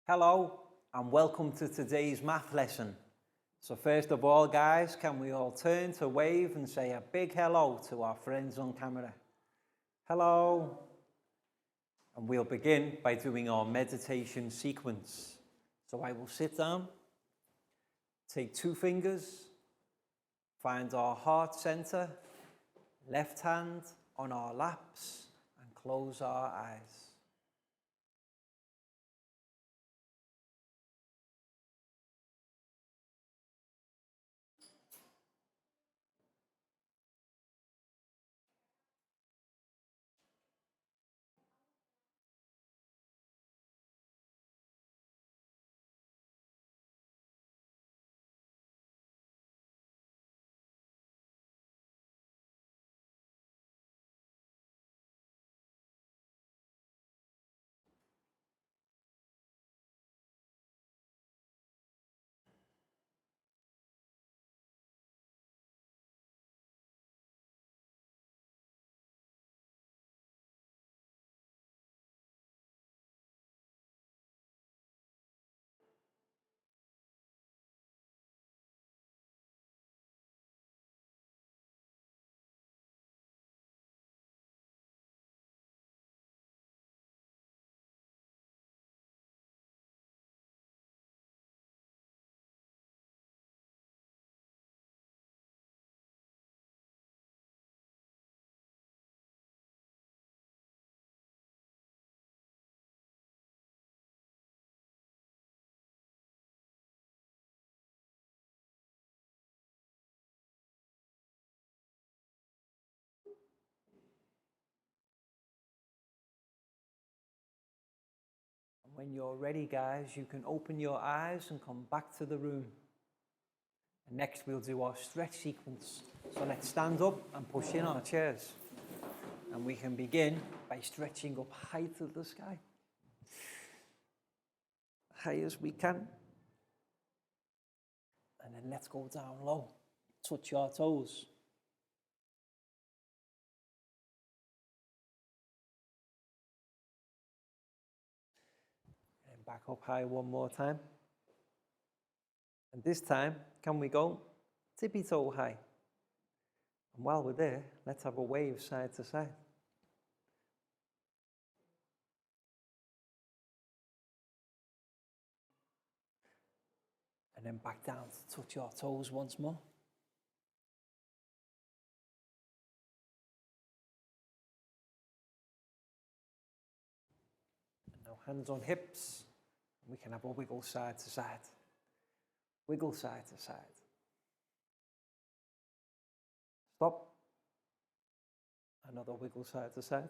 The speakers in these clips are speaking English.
Hello and welcome to today's math lesson. So first of all, guys, can we all turn to wave and say a big hello to our friends on camera? Hello. And we'll begin by doing our meditation sequence. So I will sit down, take 2 fingers, find our heart center, left hand on our laps, and close our eyes. When you're ready, guys, you can open your eyes and come back to the room. And next we'll do our stretch sequence. So let's stand up and push in our chairs. And we can begin by stretching up high to the sky. High as we can. And then let's go down low. Touch your toes. Back up high one more time. And this time, can we go tippy toe high? And while we're there, let's have a wave side to side. And then back down to touch your toes once more. And now hands on hips. We can have a wiggle side to side. Wiggle side to side. Stop. Another wiggle side to side.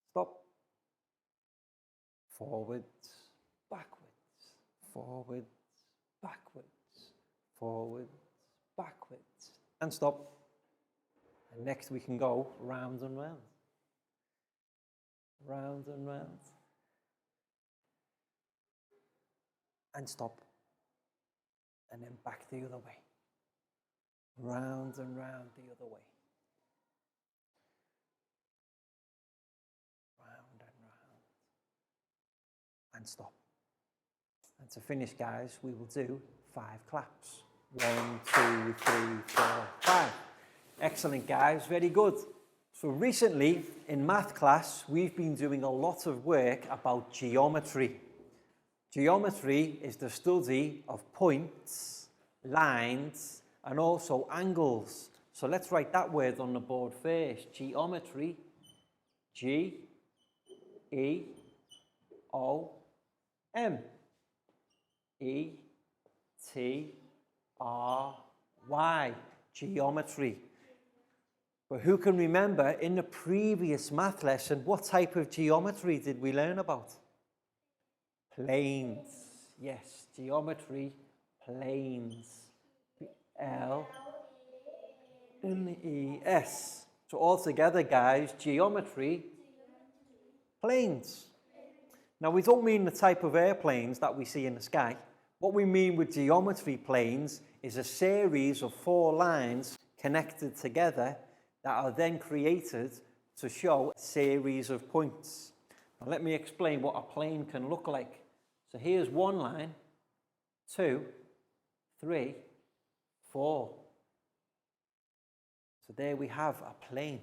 Stop. Forwards, backwards, forwards, backwards, forwards, backwards. And stop. And next we can go round and round. Round and round. And stop. And then back the other way. Round and round the other way. Round and round. And stop. And to finish, guys, we will do 5 claps. 1, 2, 3, 4, 5. Excellent, guys. Very good. So recently, in math class, we've been doing a lot of work about geometry. Geometry is the study of points, lines, and also angles. So let's write that word on the board first. Geometry. G-E-O-M. E-T-R-Y. Geometry. But who can remember in the previous math lesson, what type of geometry did we learn about? Planes. Yes, geometry, planes. P-L-N-E-S. So all together, guys, geometry, planes. Now, we don't mean the type of airplanes that we see in the sky. What we mean with geometry planes is a series of 4 lines connected together that are then created to show a series of points. Now let me explain what a plane can look like. So here's one line, 2, 3, 4. So there we have a plane.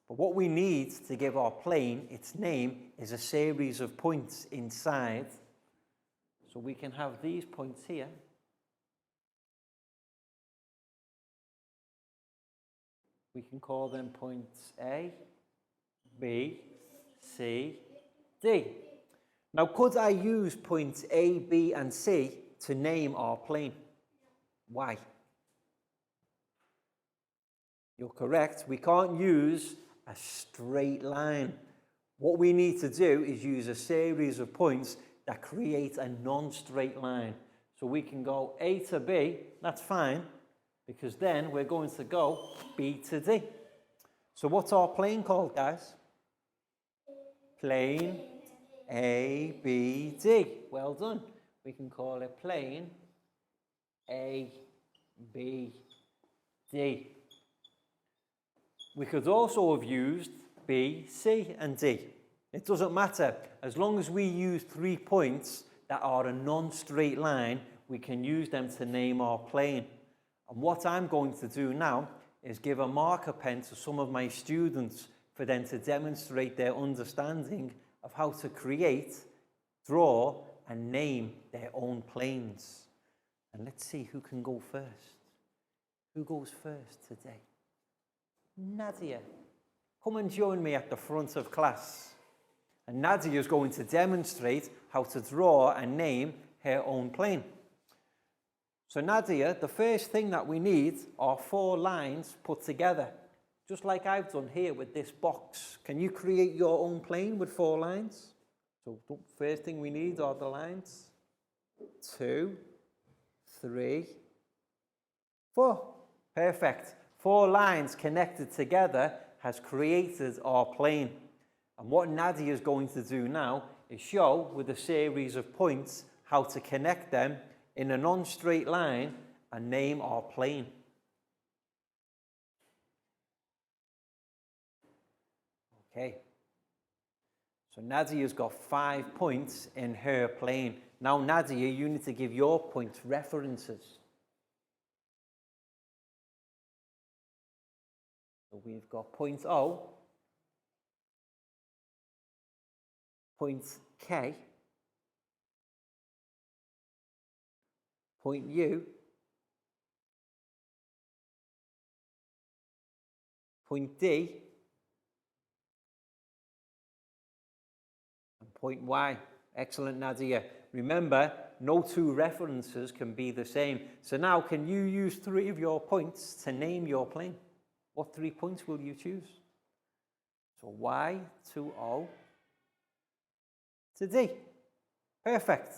But what we need to give our plane its name is a series of points inside. So we can have these points here. We can call them points A, B, C, D. Now, could I use points A, B, and C to name our plane? Why? You're correct. We can't use a straight line. What we need to do is use a series of points that create a non-straight line. So we can go A to B, that's fine, because then we're going to go B to D. So what's our plane called, guys? Plane A, B, D. Well done. We can call it plane A, B, D. We could also have used B, C, and D. It doesn't matter. As long as we use 3 points that are a non-straight line, we can use them to name our plane. And what I'm going to do now is give a marker pen to some of my students for them to demonstrate their understanding of how to create, draw, and name their own planes. And let's see who can go first. Who goes first today? Nadia. Come and join me at the front of class. And Nadia is going to demonstrate how to draw and name her own plane. So Nadia, the first thing that we need are 4 lines put together, just like I've done here with this box. Can you create your own plane with 4 lines? So the first thing we need are the lines. 2, 3, 4. Perfect. 4 lines connected together has created our plane. And what Nadia is going to do now is show with a series of points how to connect them in a non-straight line and name our plane. Okay. So Nadia's got 5 points in her plane. Now Nadia, you need to give your point references. So we've got point O, point K, point U, point D, and point Y. Excellent, Nadia. Remember, no 2 references can be the same. So now, can you use 3 of your points to name your plane? What 3 points will you choose? So Y to O to D. Perfect.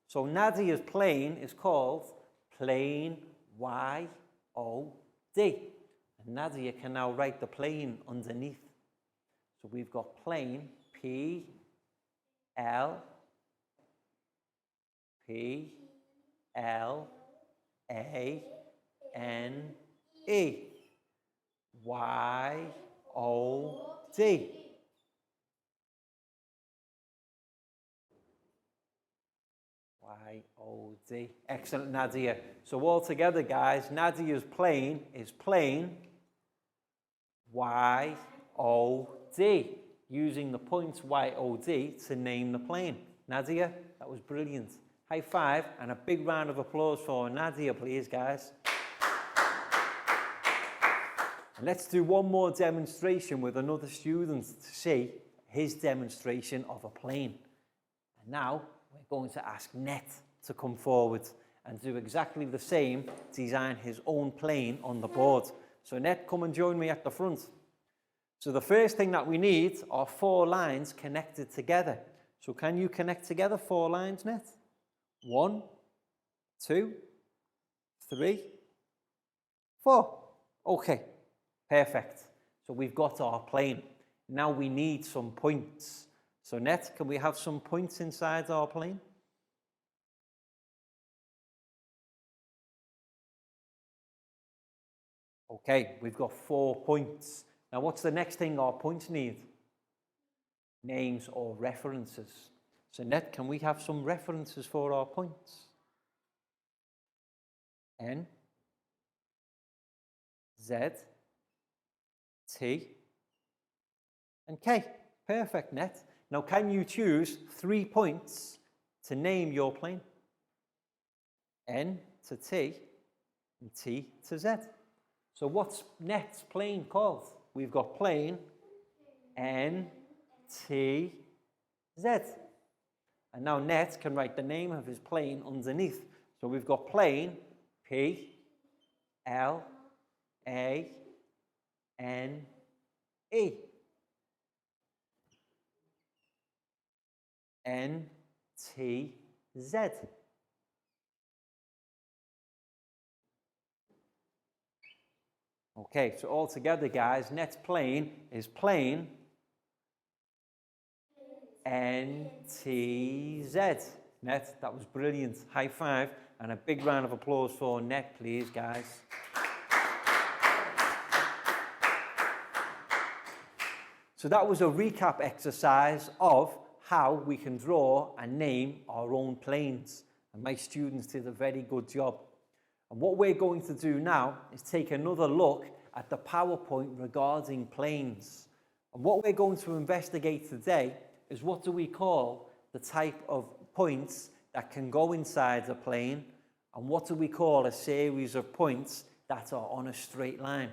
So Nadia's plane is called plane Y, O, D. And Nadia can now write the plane underneath. So we've got plane P, L, P, L, A, N, E. Y, O, D. Y, O, D. Excellent, Nadia. So all together, guys, Nadia's plane is plane Y, O, D, using the points Y, O, D to name the plane. Nadia, that was brilliant. High five and a big round of applause for Nadia, please, guys. Let's do one more demonstration with another student to see his demonstration of a plane. And now we're going to ask Net to come forward and do exactly the same, design his own plane on the board. So Net, come and join me at the front. So the first thing that we need are 4 lines connected together. So can you connect together 4 lines, Net? 1, 2, 3, 4. Okay. Perfect. So we've got our plane. Now we need some points. So Net, can we have some points inside our plane? Okay, we've got 4 points. Now, what's the next thing our points need? Names or references. So, Net, can we have some references for our points? N, Z, T, and K. Perfect, Net. Now, can you choose 3 points to name your plane? N to T and T to Z. So what's Net's plane called? We've got plane N, T, Z. And now Net can write the name of his plane underneath. So we've got plane P, L, A, N, E. N, T, Z. Okay, so all together, guys, Net's plane is plane N, T, Z. Net, that was brilliant. High five and a big round of applause for Net, please, guys. So that was a recap exercise of how we can draw and name our own planes. And my students did a very good job. And what we're going to do now is take another look at the PowerPoint regarding planes. And what we're going to investigate today is what do we call the type of points that can go inside a plane, and what do we call a series of points that are on a straight line.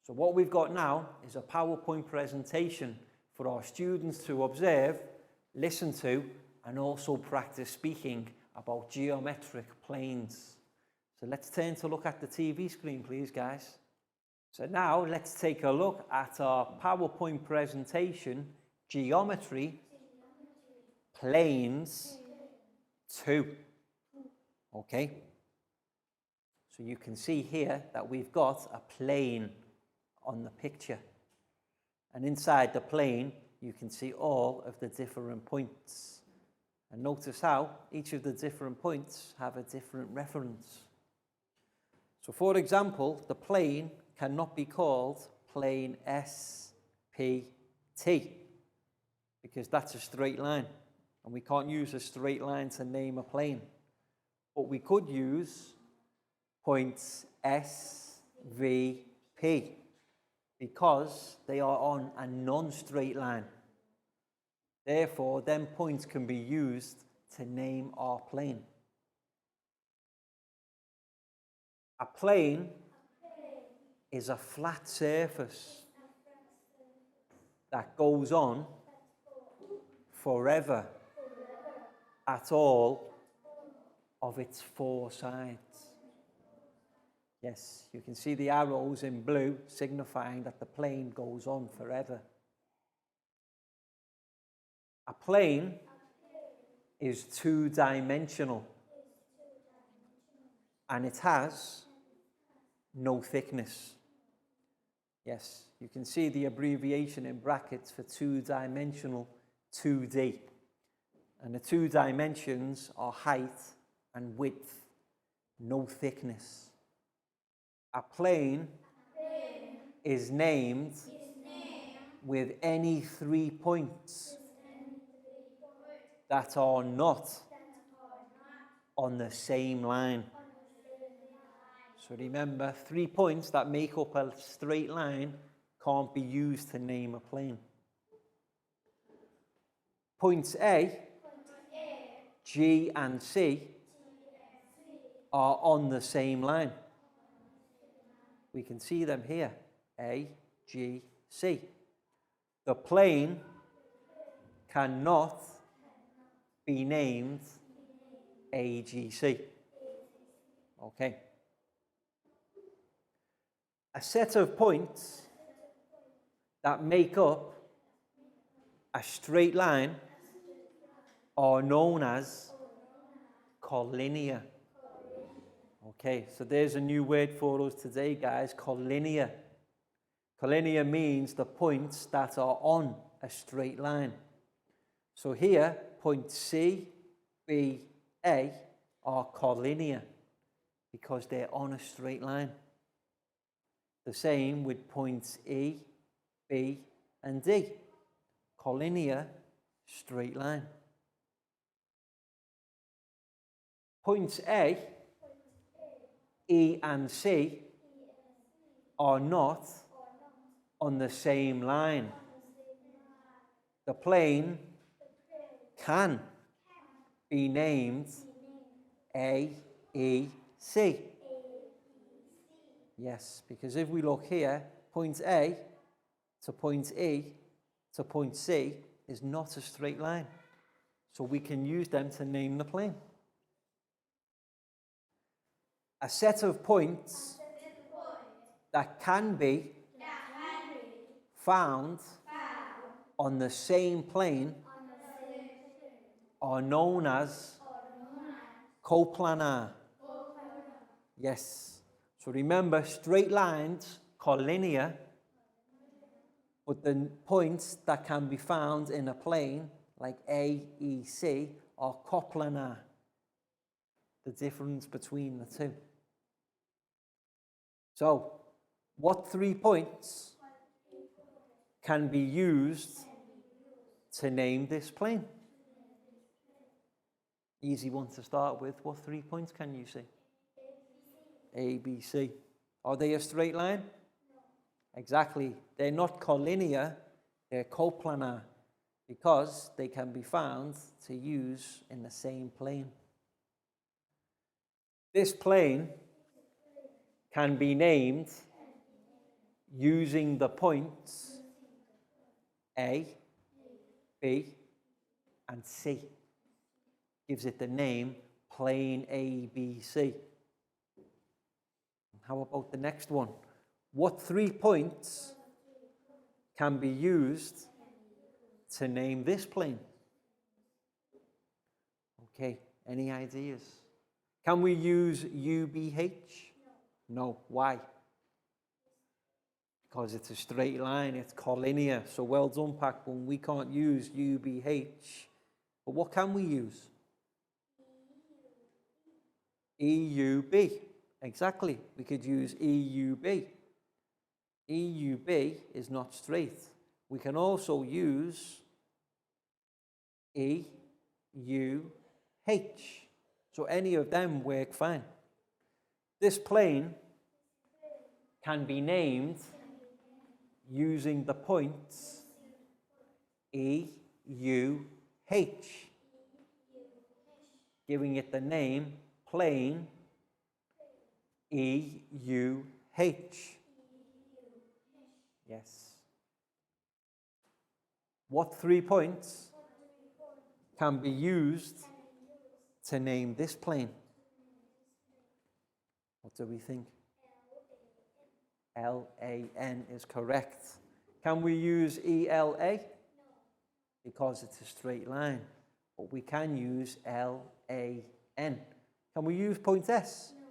So what we've got now is a PowerPoint presentation for our students to observe, listen to, and also practice speaking about geometric planes. So let's turn to look at the TV screen, please, guys. So now let's take a look at our PowerPoint presentation, Geometry, Planes 2. Okay. So you can see here that we've got a plane on the picture. And inside the plane, you can see all of the different points. And notice how each of the different points have a different reference. So for example, the plane cannot be called plane SPT because that's a straight line. And we can't use a straight line to name a plane. But we could use points SVP because they are on a non-straight line. Therefore, them points can be used to name our plane. A plane is a flat surface that goes on forever at all of its 4 sides. Yes, you can see the arrows in blue signifying that the plane goes on forever. A plane is 2-dimensional and it has no thickness. Yes, you can see the abbreviation in brackets for 2-dimensional, 2D. And the 2 dimensions are height and width, no thickness. A plane is named with any 3 points that are not on the same line. So remember, 3 points that make up a straight line can't be used to name a plane. Points A, G and C are on the same line. We can see them here, A, G, C. The plane cannot be named AGC. Okay. A set of points that make up a straight line are known as collinear. Okay, so there's a new word for us today, guys, collinear. Collinear means the points that are on a straight line. So here, points C, B, A are collinear because they're on a straight line. The same with points E, B, and D. Collinear straight line. Points A, E and C are not on the same line. The plane can be named A, E, C. Yes, because if we look here, point A to point E to point C is not a straight line. So we can use them to name the plane. A set of points that can be found on the same plane are known as coplanar. Yes. So remember, straight lines, collinear, but the points that can be found in a plane, like A, E, C, are coplanar. The difference between the two. So, what 3 points can be used to name this plane? Easy one to start with. What 3 points can you see? A, B, C. Are they a straight line? No. Exactly. They're not collinear, they're coplanar, because they can be found to use in the same plane. This plane can be named using the points A, B, and C. Gives it the name plane ABC. How about the next one? What 3 points can be used to name this plane? Okay, any ideas? Can we use UBH? No. Why? Because it's a straight line, it's collinear. So well done, Packbone. We can't use UBH. But what can we use? EUB. Exactly. We could use EUB. EUB is not straight. We can also use EUH. So any of them work fine. This plane can be named using the points E, U, H, giving it the name plane E, U, H. Yes. What 3 points can be used to name this plane? What do we think? LAN is correct. Can we use ELA? No. Because it's a straight line. But we can use LAN. Can we use point S? No.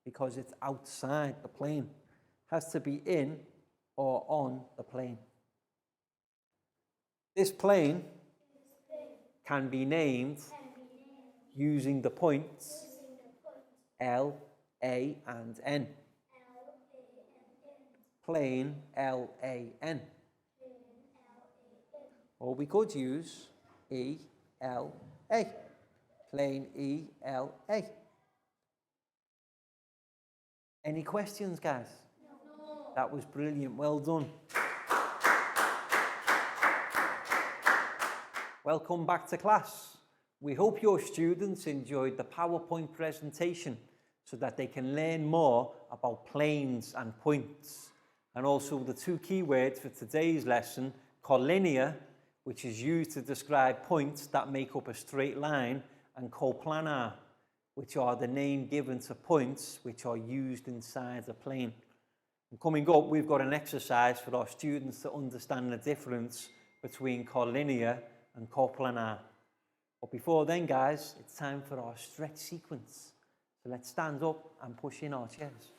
Because it's outside the plane. Has to be in or on the plane. This plane can be named using the points L, A, and N. Plane LAN. Or we could use ELA. Plane ELA. Any questions, guys? No. That was brilliant. Well done. Welcome back to class. We hope your students enjoyed the PowerPoint presentation so that they can learn more about planes and points. And also the 2 keywords for today's lesson, collinear, which is used to describe points that make up a straight line, and coplanar, which are the name given to points which are used inside a plane. And coming up, we've got an exercise for our students to understand the difference between collinear and coplanar. But before then, guys, it's time for our stretch sequence. So let's stand up and push in our chairs.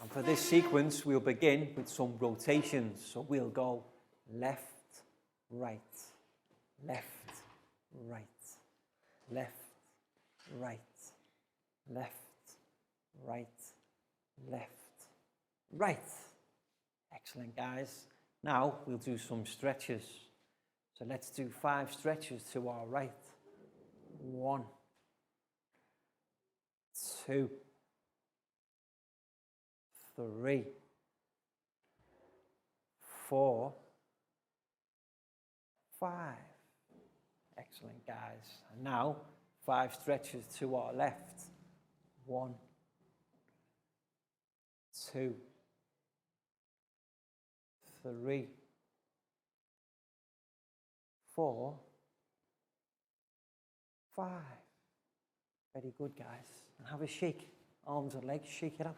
And for this sequence, we'll begin with some rotations. So we'll go left, right, left, right, left, right, left, right, left, right. Excellent, guys. Now we'll do some stretches. So let's do 5 stretches to our right. 1, 2, 3, 4, 5. Excellent, guys. And now 5 stretches to our left. 1, 2, 3, 4, 5. Very good, guys. And have a shake. Arms and legs, shake it out.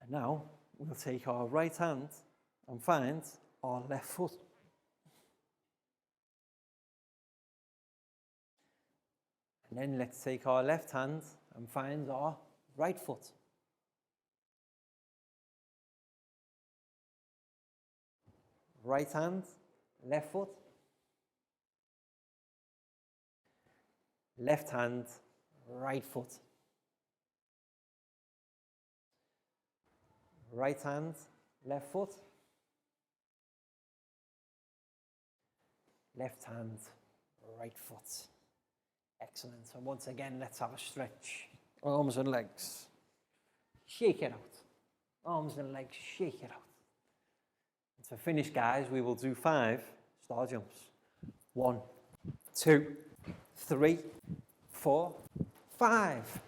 And now we'll take our right hand and find our left foot. And then let's take our left hand and find our right foot. Right hand, left foot. Left hand, right foot. Right hand, left foot. Left hand, right foot. Excellent. And once again, let's have a stretch. Arms and legs. Shake it out. Arms and legs, shake it out. And to finish, guys, we will do 5 star jumps. 1, 2, 3, 4, 5.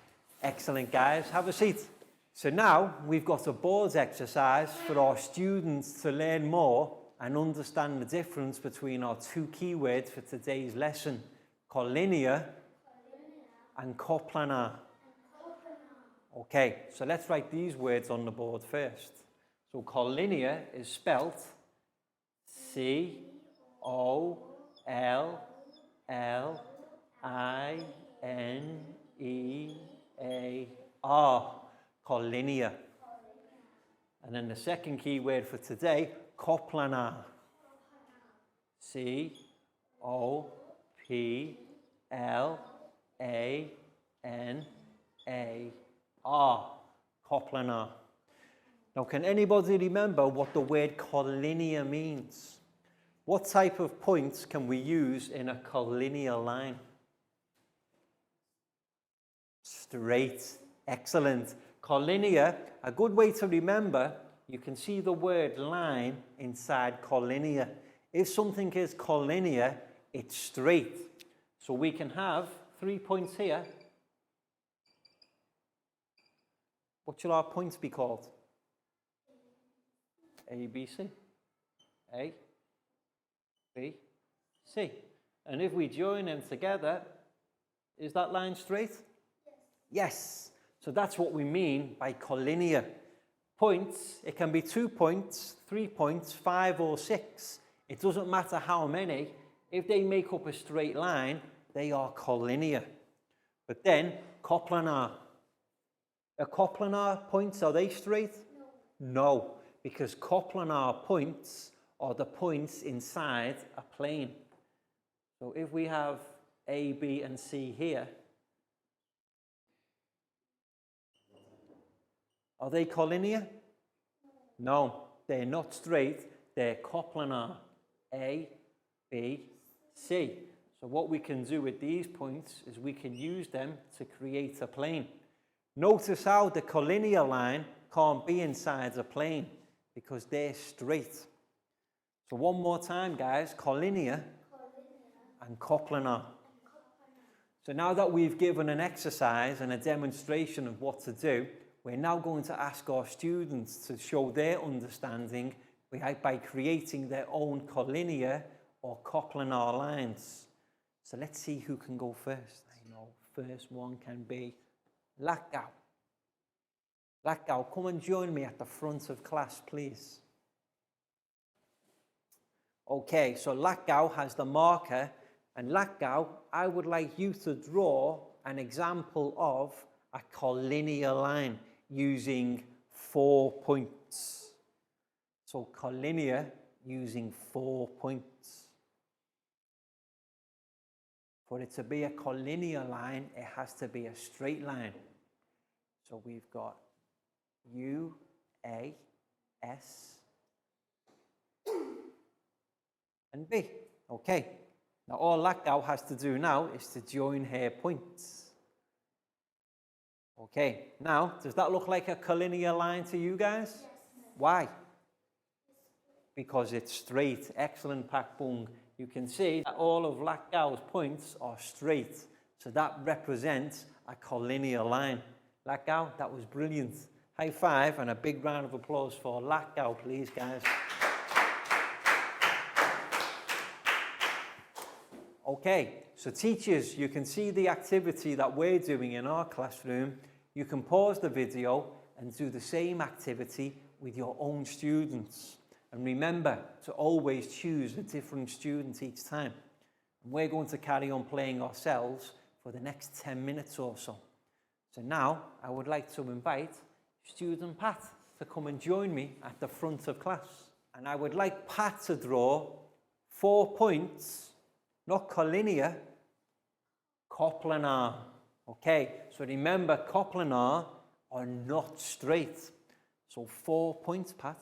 Excellent, guys. Have a seat. So now we've got a board exercise for our students to learn more and understand the difference between our 2 keywords for today's lesson, collinear and coplanar. Okay, so let's write these words on the board first. So collinear is spelt C-O-L-L-I-N-E-A-R. Collinear. And then the second key word for today, coplanar. C-O-P-L-A-N-A-R. Coplanar. Now, can anybody remember what the word collinear means? What type of points can we use in a collinear line? Straight. Excellent. Collinear, a good way to remember, you can see the word line inside collinear. If something is collinear, it's straight. So we can have 3 points here. What should our points be called? A, B, C. A, B, C. And if we join them together, is that line straight? Yes. So that's what we mean by collinear. Points, it can be 2 points, 3 points, 5 or 6. It doesn't matter how many. If they make up a straight line, they are collinear. But then, coplanar. A coplanar points, are they straight? No, because coplanar points are the points inside a plane. So if we have A, B, and C here, are they collinear? No, they're not straight. They're coplanar. A, B, C. So what we can do with these points is we can use them to create a plane. Notice how the collinear line can't be inside a plane because they're straight. So one more time, guys. Collinear and coplanar. So now that we've given an exercise and a demonstration of what to do, we're now going to ask our students to show their understanding by creating their own collinear or coplanar lines. So let's see who can go first. I know first one can be Lakgao. Lakgao, come and join me at the front of class, please. Okay, so Lakgao has the marker, and Lakgao, I would like you to draw an example of a collinear line using 4 points. So collinear using 4 points. For it to be a collinear line, it has to be a straight line. So we've got U, A, S, and B. Okay. Now all that gal has to do now is to join her points. Okay. Now, does that look like a collinear line to you guys? Yes. Why? Because it's straight. Excellent, Pak Bung. You can see that all of Lakgau's points are straight. So that represents a collinear line. Lakgau, that was brilliant. High five and a big round of applause for Lakgau, please, guys. Okay, so teachers, you can see the activity that we're doing in our classroom. You can pause the video and do the same activity with your own students. And remember to always choose a different student each time. And we're going to carry on playing ourselves for the next 10 minutes or so. So now I would like to invite student Pat to come and join me at the front of class. And I would like Pat to draw 4 points, not collinear, coplanar. Okay, so remember coplanar are not straight. So 4 points, Pat.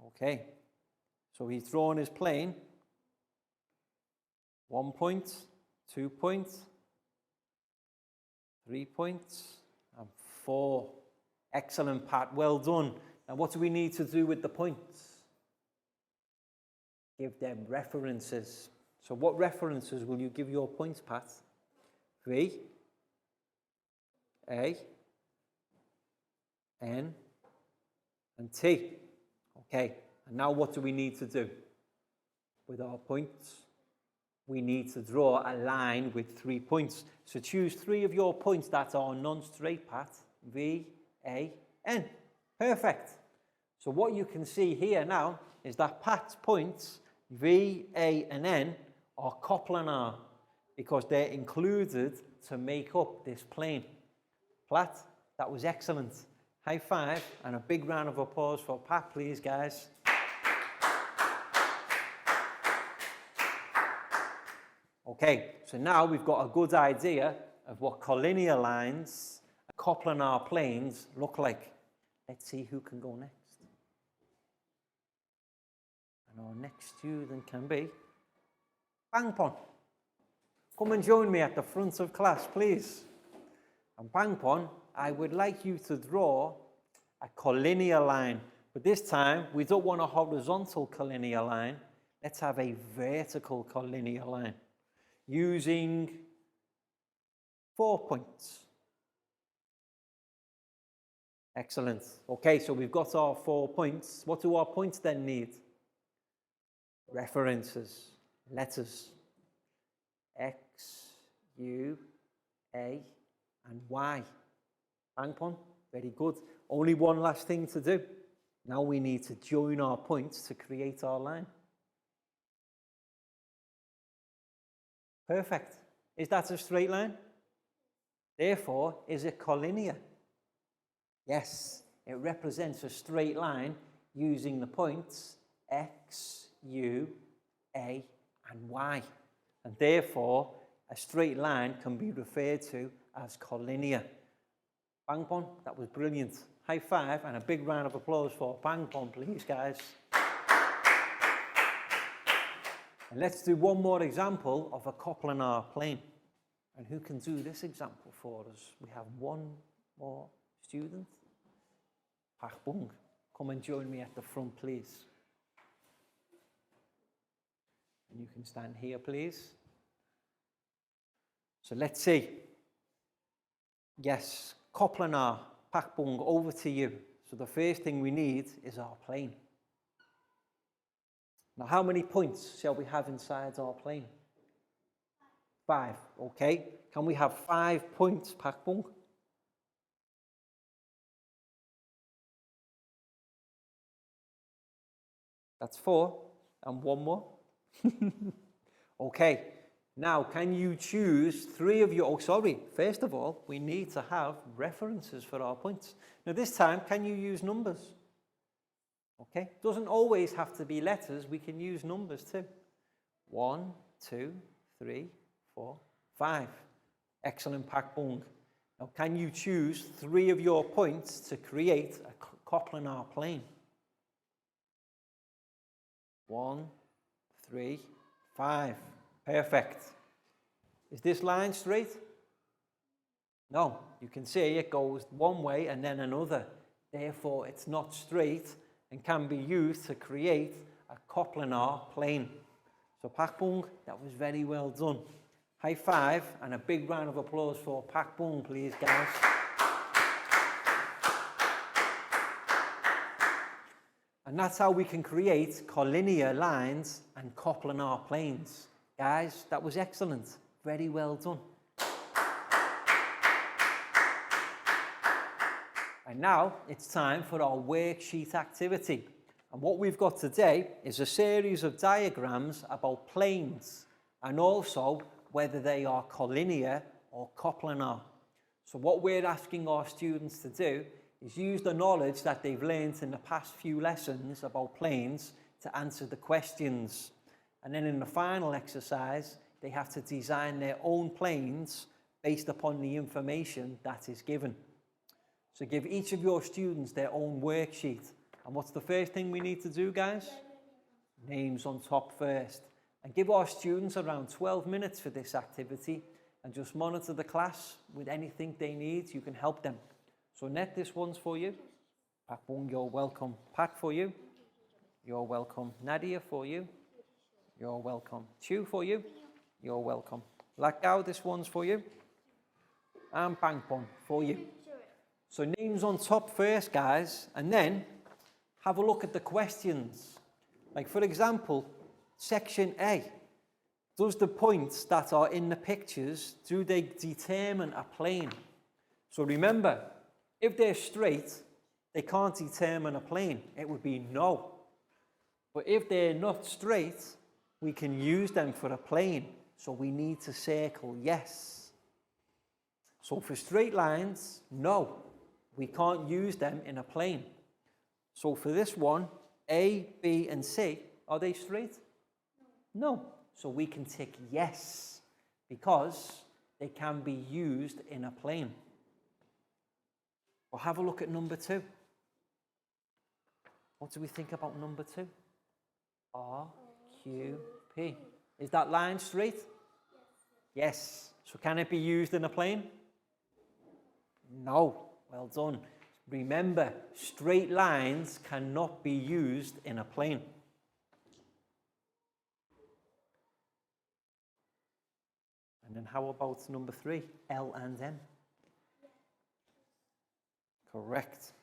Okay, so he's drawn his plane. 1 point, 2 points, 3 points, and 4. Excellent, Pat. Well done. Now, what do we need to do with the points? Give them references. So what references will you give your points, Pat? V, A, N, and T. Okay, and now what do we need to do with our points? We need to draw a line with 3 points. So choose 3 of your points that are non-straight, Pat. V, A, N. Perfect. So what you can see here now is that Pat's points, V, A, and N, are coplanar because they're included to make up this plane. Pat, that was excellent. High five and a big round of applause for Pat, please, guys. Okay, so now we've got a good idea of what collinear lines, coplanar planes look like. Let's see who can go next. And our next student can be Bangpon. Come and join me at the front of class, please. And Bangpon, I would like you to draw a collinear line. But this time, we don't want a horizontal collinear line. Let's have a vertical collinear line using 4 points. Excellent. Okay, so we've got our 4 points. What do our points then need? References, letters. X, U, A, and Y. Bangpon, very good. Only one last thing to do. Now we need to join our points to create our line. Perfect. Is that a straight line? Therefore, is it collinear? Yes, it represents a straight line using the points X, U, A, and Y. And therefore, a straight line can be referred to as collinear. Bangpon, that was brilliant. High five and a big round of applause for Bangpon, please, guys. And let's do one more example of a coplanar plane. And who can do this example for us? We have one more student. Pak Bung, come and join me at the front, please. And you can stand here, please. So let's see. Yes, coplanar, Pak Bung, over to you. So the first thing we need is our plane. Now, how many points shall we have inside our plane? 5, okay. Can we have 5 points, Pak Bung? That's 4, and one more. Okay, now can you choose 3 of your, first of all, we need to have references for our points. Now this time, can you use numbers? Okay, doesn't always have to be letters, we can use numbers too. 1, 2, 3, 4, 5. Excellent, Pak Bung. Now, can you choose 3 of your points to create a coplanar plane? 1, 3, 5. Perfect. Is this line straight? No. You can see it goes one way and then another. Therefore, it's not straight and can be used to create a coplanar plane. So, Pak Bung, that was very well done. High five and a big round of applause for Pak Bung, please, guys. And that's how we can create collinear lines and coplanar planes. Guys, that was excellent. Very well done. And now it's time for our worksheet activity. And what we've got today is a series of diagrams about planes and also whether they are collinear or coplanar. So what we're asking our students to do is use the knowledge that they've learned in the past few lessons about planes to answer the questions. And then in the final exercise, they have to design their own planes based upon the information that is given. So give each of your students their own worksheet. And what's the first thing we need to do, guys? Names on top first. And give our students around 12 minutes for this activity and just monitor the class with anything they need. You can help them. So Net, this one's for you. Pak Bung, you're welcome. Pat, for you. You're welcome. Nadia, for you. You're welcome. Chu, for you. You're welcome. Lakgao, this one's for you. And Pangpon, for you. So names on top first, guys, and then have a look at the questions. Like, for example, section A. Does the points that are in the pictures, do they determine a plane? So remember, if they're straight, they can't determine a plane. It would be no. But if they're not straight, we can use them for a plane. So we need to circle yes. So for straight lines, no. We can't use them in a plane. So for this one, A, B, and C, are they straight? No. So we can tick yes, because they can be used in a plane. Well, have a look at number 2. What do we think about number 2? R, Q, P. Is that line straight? Yes. So can it be used in a plane? No. Well done. Remember, straight lines cannot be used in a plane. And then how about number 3, L and M? Correct.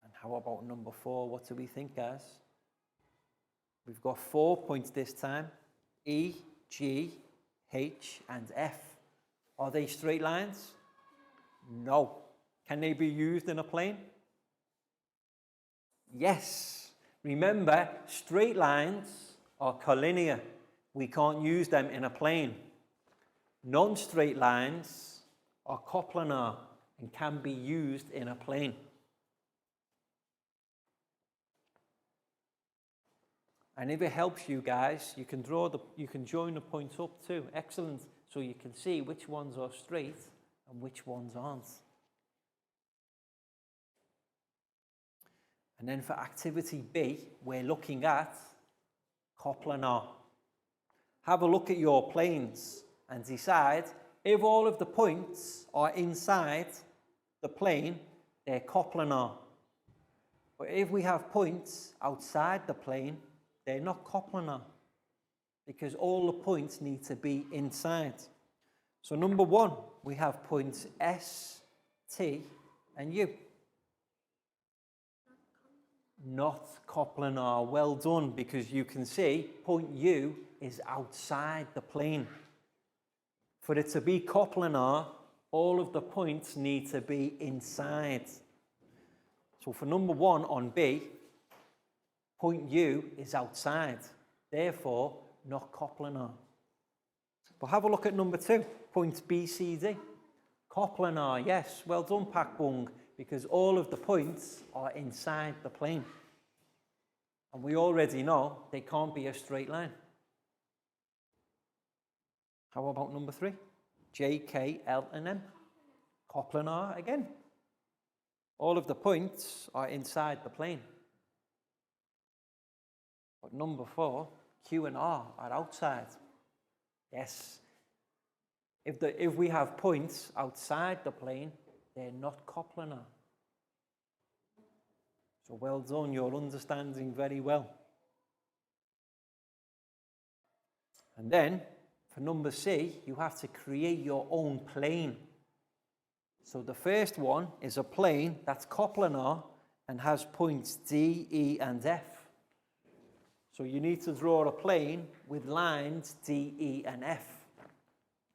And how about number 4? What do we think, guys? We've got 4 points this time. E, G, H, and F. Are they straight lines? No. Can they be used in a plane? Yes. Remember, straight lines are collinear. We can't use them in a plane. Non-straight lines are coplanar and can be used in a plane. And if it helps you guys, you can join the points up too. Excellent. So you can see which ones are straight and which ones aren't. And then for activity B, we're looking at coplanar. Have a look at your planes and decide if all of the points are inside the plane, they're coplanar. But if we have points outside the plane, they're not coplanar, because all the points need to be inside. So number 1, we have points S, T, and U. Not coplanar. Well done, because you can see point U is outside the plane. For it to be coplanar, all of the points need to be inside. So for number 1 on B, point U is outside, therefore not coplanar. But have a look at number 2, points B, C, D. Coplanar, yes, well done, Pak Bung, because all of the points are inside the plane. And we already know they can't be a straight line. How about number 3? J, K, L, and M. Coplanar again. All of the points are inside the plane. But number 4, Q and R are outside. Yes. If we have points outside the plane, they're not coplanar. So well done, you're understanding very well. And then, for number C, you have to create your own plane. So the first one is a plane that's coplanar and has points D, E, and F. So you need to draw a plane with lines D, E, and F.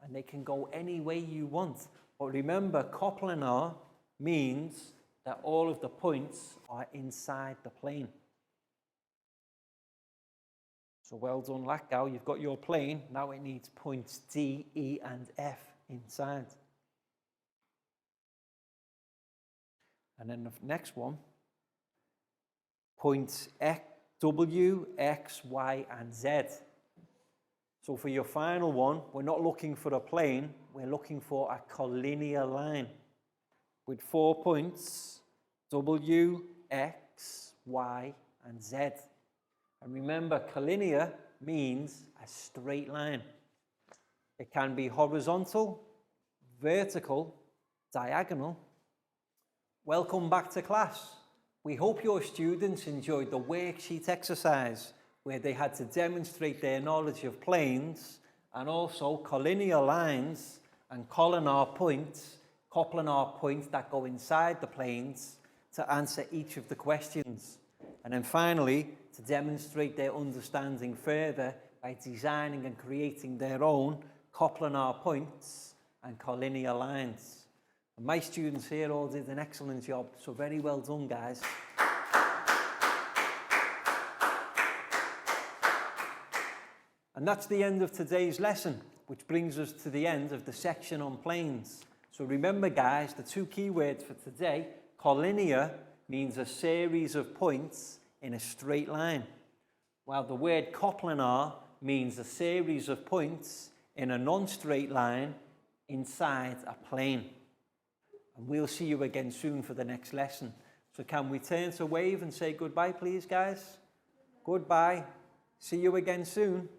And they can go any way you want. But remember, coplanar means that all of the points are inside the plane. So well done, Lackow. You've got your plane. Now it needs points D, E, and F inside. And then the next one, points W, X, Y, and Z. So for your final one, we're not looking for a plane, we're looking for a collinear line with 4 points, W, X, Y, and Z. And remember, collinear means a straight line. It can be horizontal, vertical, diagonal. Welcome back to class. We hope your students enjoyed the worksheet exercise where they had to demonstrate their knowledge of planes and also collinear lines and coplanar points that go inside the planes to answer each of the questions. And then finally, to demonstrate their understanding further by designing and creating their own coplanar points and collinear lines. And my students here all did an excellent job, so very well done, guys. And that's the end of today's lesson, which brings us to the end of the section on planes. So remember, guys, the 2 keywords for today, collinear means a series of points in a straight line, while the word coplanar means a series of points in a non-straight line inside a plane. And we'll see you again soon for the next lesson. So can we turn to wave and say goodbye, please, guys? Goodbye. See you again soon.